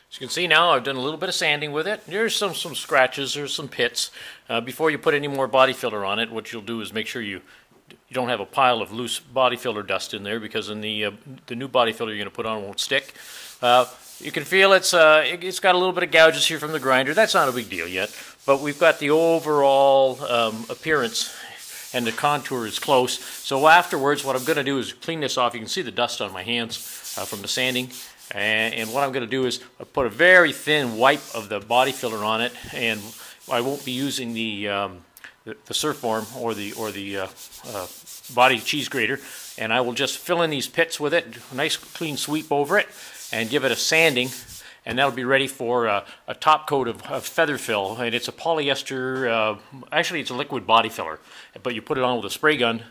As you can see now, I've done a little bit of sanding with it. There's some scratches, there's some pits. Before you put any more body filler on it, what you'll do is make sure you don't have a pile of loose body filler dust in there, because in the new body filler you're going to put on won't stick. You can feel it's got a little bit of gouges here from the grinder. That's not a big deal yet, but we've got the overall appearance, and the contour is close. So afterwards, what I'm going to do is clean this off. You can see the dust on my hands from the sanding. And what I'm going to do is put a very thin wipe of the body filler on it, and I won't be using the surf form or the body cheese grater, and I will just fill in these pits with it, a nice clean sweep over it, and give it a sanding, and that'll be ready for a top coat of feather fill. And it's a polyester, actually it's a liquid body filler, but you put it on with a spray gun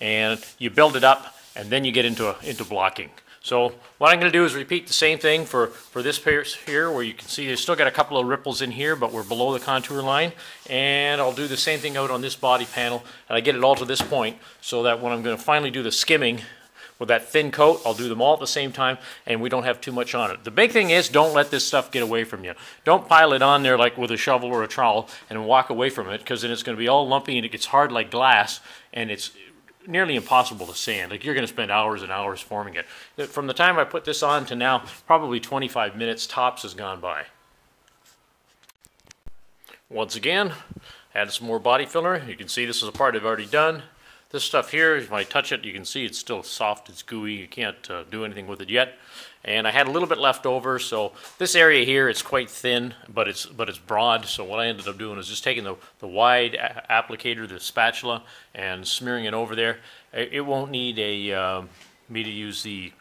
and you build it up, and then you get into blocking. So what I'm going to do is repeat the same thing for this piece here, where you can see there's still got a couple of ripples in here, but we're below the contour line. And I'll do the same thing out on this body panel, and I get it all to this point, so that when I'm going to finally do the skimming with that thin coat, I'll do them all at the same time, and we don't have too much on it. The big thing is, don't let this stuff get away from you. Don't pile it on there like with a shovel or a trowel and walk away from it, because then it's going to be all lumpy and it gets hard like glass, and it's nearly impossible to sand. Like, you're going to spend hours and hours forming it. From the time I put this on to now, probably 25 minutes tops has gone by. Once again, add some more body filler. You can see this is a part I've already done. This stuff here, if I touch it, you can see it's still soft, it's gooey, you can't do anything with it yet. And I had a little bit left over, so this area here, it's quite thin, but it's broad. So what I ended up doing is just taking the wide applicator, the spatula, and smearing it over there. It won't need me to use the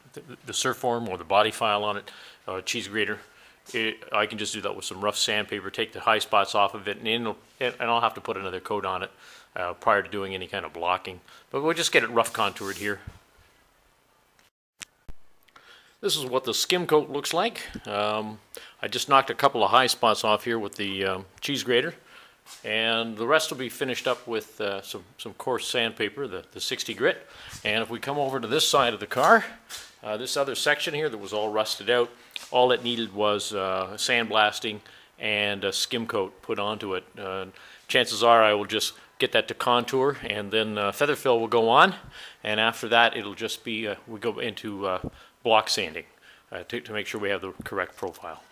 surf form or the body file on it, cheese grater. I can just do that with some rough sandpaper, take the high spots off of it, and I'll have to put another coat on it prior to doing any kind of blocking. But we'll just get it rough contoured here. This is what the skim coat looks like. I just knocked a couple of high spots off here with the cheese grater, and the rest will be finished up with some coarse sandpaper, the 60 grit. And if we come over to this side of the car, this other section here that was all rusted out, all it needed was sandblasting and a skim coat put onto it. Chances are I will just get that to contour, and then feather fill will go on, and after that it'll just be we go into block sanding to make sure we have the correct profile.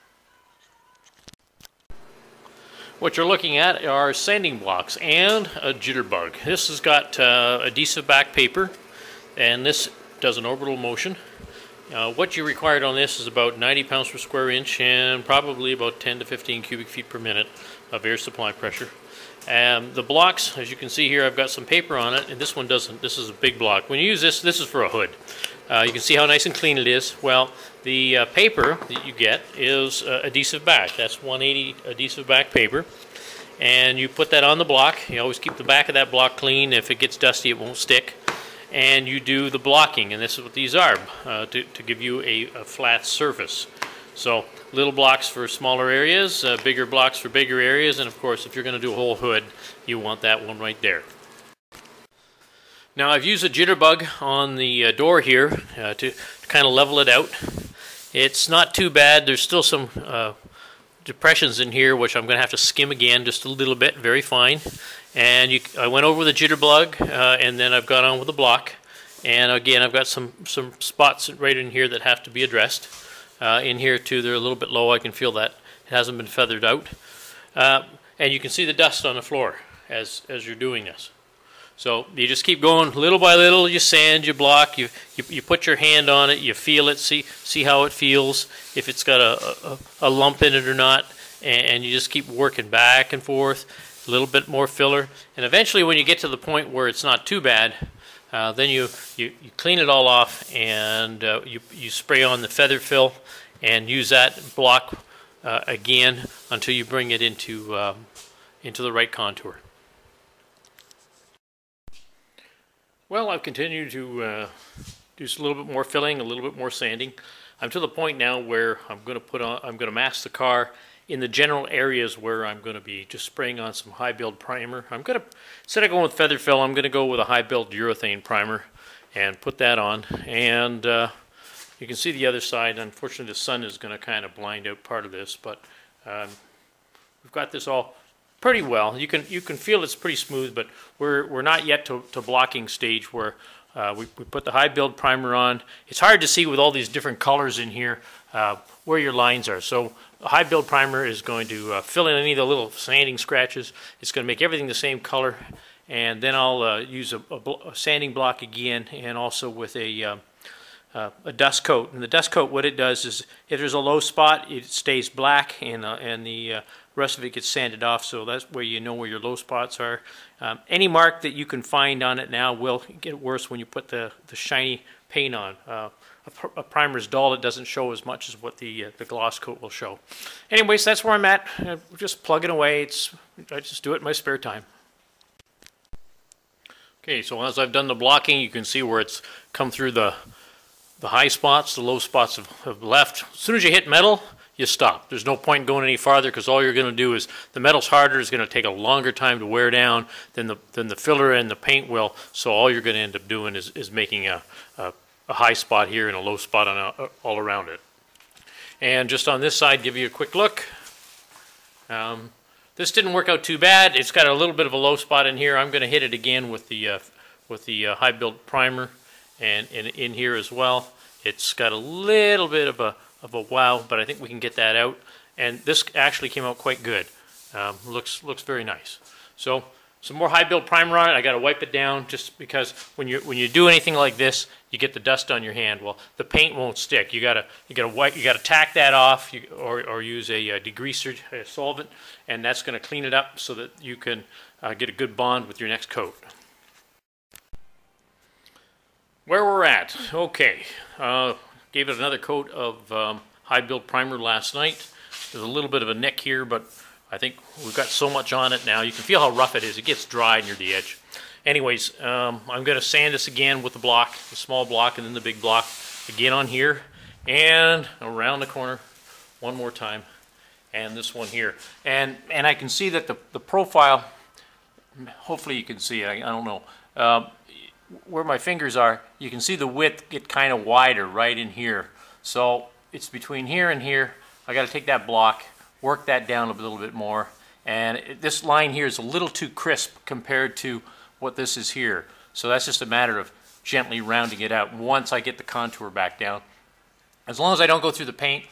What you're looking at are sanding blocks and a jitterbug. This has got adhesive back paper, and this does an orbital motion. What you required on this is about 90 pounds per square inch and probably about 10 to 15 cubic feet per minute of air supply pressure. The blocks, as you can see here, I've got some paper on it, and this one doesn't. This is a big block. When you use this is for a hood. You can see how nice and clean it is. Well, the paper that you get is adhesive back. That's 180 adhesive back paper. And you put that on the block. You always keep the back of that block clean. If it gets dusty, it won't stick. And you do the blocking, and this is what these are, to give you a flat surface. So little blocks for smaller areas, bigger blocks for bigger areas, and of course if you're going to do a whole hood, you want that one right there. Now I've used a jitterbug on the door here to kind of level it out. It's not too bad. There's still some depressions in here which I'm going to have to skim again just a little bit, very fine. And I went over with a jitterbug, and then I've gone on with the block. And again, I've got some spots right in here that have to be addressed. In here too, they're a little bit low. I can feel that it hasn't been feathered out. And you can see the dust on the floor as you're doing this. So you just keep going little by little. You sand, you block, you put your hand on it, you feel it, see how it feels, if it's got a lump in it or not, and you just keep working back and forth, a little bit more filler, and eventually when you get to the point where it's not too bad, then you clean it all off, and you spray on the feather fill and use that block again until you bring it into the right contour. Well, I've continued to do a little bit more filling, a little bit more sanding. I'm to the point now where I'm going to mask the car in the general areas where I'm going to be just spraying on some high build primer. Instead of going with feather fill, I'm going to go with a high build urethane primer and put that on. And You can see the other side. Unfortunately, the sun is going to kind of blind out part of this, but we've got this all pretty well. You can feel it's pretty smooth, but we're not yet to blocking stage where we put the high build primer on. It's hard to see with all these different colors in here where your lines are. So a high build primer is going to fill in any of the little sanding scratches. It's going to make everything the same color, and then I'll use a sanding block again, and also with a dust coat. And the dust coat, what it does is, if there's a low spot, it stays black, and the rest of it gets sanded off, so that's where you know where your low spots are. Any mark that you can find on it now will get worse when you put the shiny paint on. A primer is dull, it doesn't show as much as what the gloss coat will show. Anyways, that's where I'm at. Just plugging away. I just do it in my spare time. Okay, so as I've done the blocking, you can see where it's come through the high spots, the low spots have left. As soon as you hit metal, you stop. There's no point in going any farther, because all you're going to do is, the metal's harder, it's going to take a longer time to wear down than the filler and the paint will. So all you're going to end up doing is making a high spot here and a low spot on all around it. And just on this side, give you a quick look. This didn't work out too bad. It's got a little bit of a low spot in here. I'm going to hit it again with the high build primer, and in here as well. It's got a little bit of a wow, but I think we can get that out. And this actually came out quite good. Looks very nice. So some more high build primer on it. I got to wipe it down, just because when you do anything like this, you get the dust on your hand. Well, the paint won't stick. You gotta tack that off, or use a degreaser solvent, and that's going to clean it up so that you can get a good bond with your next coat. Where we're at, okay. Gave it another coat of high build primer last night. There's a little bit of a nick here, but I think we've got so much on it now. You can feel how rough it is. It gets dry near the edge. Anyways, I'm going to sand this again with the block, the small block, and then the big block again on here, and around the corner one more time, and this one here. And I can see that the profile, hopefully you can see it, I don't know, where my fingers are, you can see the width get kind of wider right in here. So it's between here and here. I got to take that block, work that down a little bit more, and this line here is a little too crisp compared to what this is here. So that's just a matter of gently rounding it out once I get the contour back down. As long as I don't go through the paint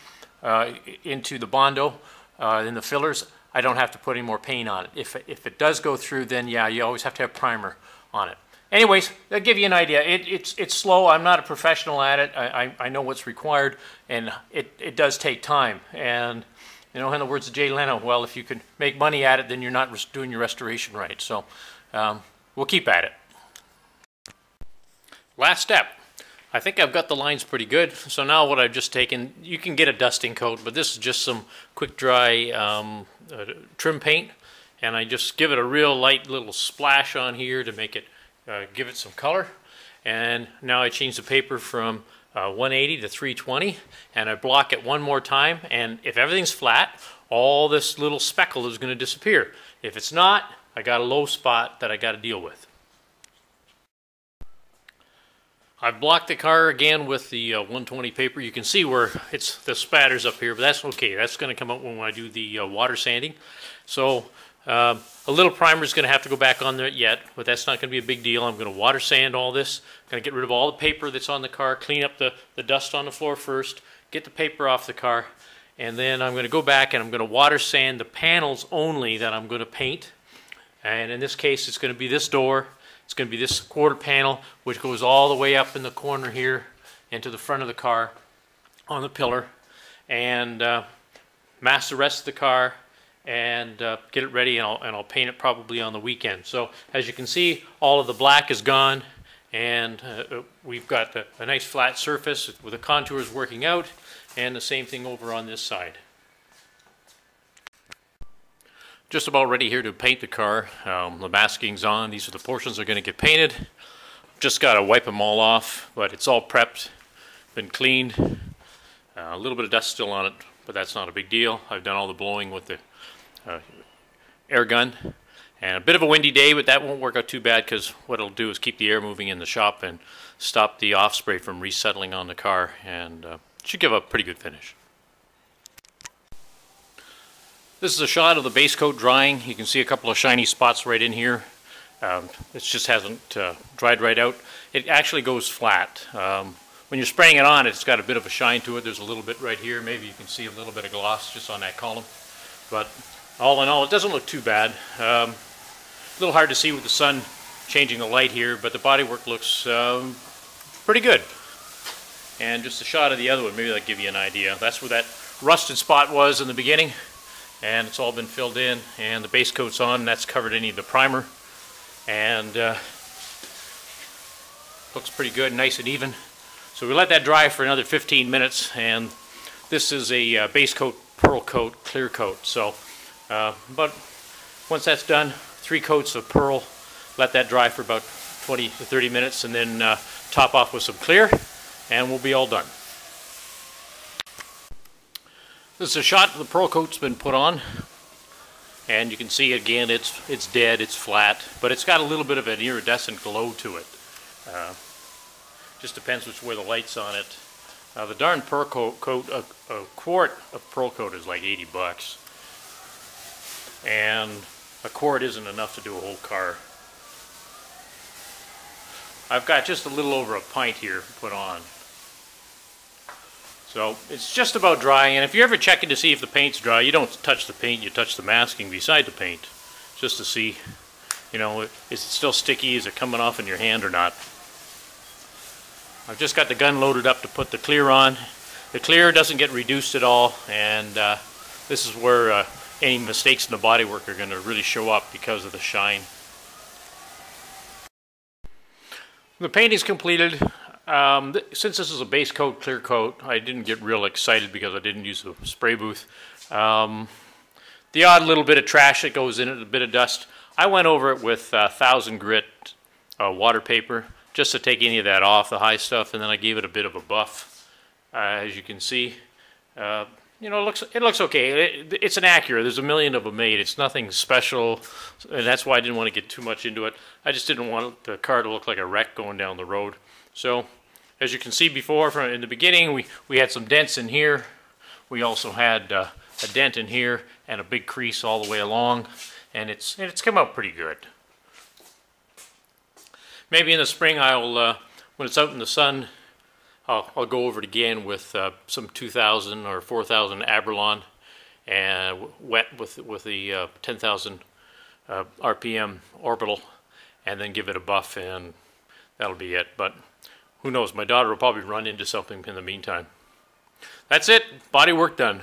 into the Bondo in the fillers, I don't have to put any more paint on it. If it does go through, then yeah, you always have to have primer on it. Anyways, that'll give you an idea. It's slow. I'm not a professional at it. I know what's required, and it does take time. And you know, in the words of Jay Leno, well, if you can make money at it, then you're not doing your restoration right. So we'll keep at it. Last step. I think I've got the lines pretty good. So now what I've just taken, you can get a dusting coat, but this is just some quick dry trim paint, and I just give it a real light little splash on here to make it give it some color. And now I change the paper from 180 to 320, and I block it one more time, and if everything's flat, all this little speckle is going to disappear. If it's not, I got a low spot that I got to deal with. I've blocked the car again with the 120 paper. You can see where the spatters up here, but that's okay. That's going to come out when I do the water sanding. So a little primer is going to have to go back on there yet, but that's not going to be a big deal. I'm going to water sand all this. I'm going to get rid of all the paper that's on the car, clean up the dust on the floor first, get the paper off the car, and then I'm going to go back and I'm going to water sand the panels only that I'm going to paint. And in this case, it's going to be this door. It's going to be this quarter panel, which goes all the way up in the corner here into the front of the car on the pillar, and mask the rest of the car, and get it ready, and I'll paint it probably on the weekend. So as you can see, all of the black is gone, and we've got a nice flat surface with the contours working out, and the same thing over on this side. Just about ready here to paint the car. The masking's on. These are the portions that are going to get painted. Just got to wipe them all off, but it's all prepped, been cleaned. A little bit of dust still on it, but that's not a big deal. I've done all the blowing with the air gun, and a bit of a windy day, but that won't work out too bad, because what it'll do is keep the air moving in the shop and stop the off spray from resettling on the car, and should give a pretty good finish. This is a shot of the base coat drying. You can see a couple of shiny spots right in here. It just hasn't dried right out. It actually goes flat. When you're spraying it on, it's got a bit of a shine to it. There's a little bit right here. Maybe you can see a little bit of gloss just on that column. But all in all, it doesn't look too bad. A little hard to see with the sun changing the light here, but the bodywork looks pretty good. And just a shot of the other one, maybe that'll give you an idea. That's where that rusted spot was in the beginning, and it's all been filled in, and the base coat's on, and that's covered any of the primer. And looks pretty good, nice and even. So we let that dry for another 15 minutes, and this is a base coat, pearl coat, clear coat. So, but once that's done, 3 coats of pearl, let that dry for about 20 to 30 minutes, and then top off with some clear, and we'll be all done. This is a shot the pearl coat's been put on, and you can see again it's dead, it's flat, but it's got a little bit of an iridescent glow to it. Just depends which way the light's on it. The darn pearl coat, a quart of pearl coat is like 80 bucks. And a quart isn't enough to do a whole car. I've got just a little over a pint here put on. So it's just about dry, and if you're ever checking to see if the paint's dry, you don't touch the paint, you touch the masking beside the paint, just to see, you know, is it still sticky, is it coming off in your hand or not. I've just got the gun loaded up to put the clear on. The clear doesn't get reduced at all, and this is where any mistakes in the bodywork are going to really show up because of the shine. The painting's completed. Since this is a base coat, clear coat, I didn't get real excited because I didn't use the spray booth. The odd little bit of trash that goes in it, a bit of dust, I went over it with 1000 grit water paper, just to take any of that off, the high stuff, and then I gave it a bit of a buff. As you can see, you know, it looks okay. It's an Acura. There's a million of them made. It's nothing special, and that's why I didn't want to get too much into it. I just didn't want the car to look like a wreck going down the road. So, as you can see before, in the beginning, we had some dents in here. We also had a dent in here and a big crease all the way along, and it's come out pretty good. Maybe in the spring, when it's out in the sun, I'll go over it again with some 2000 or 4000 Abralon, and wet with the 10,000 RPM orbital, and then give it a buff, and that'll be it. But who knows? My daughter will probably run into something in the meantime. That's it. Body work done.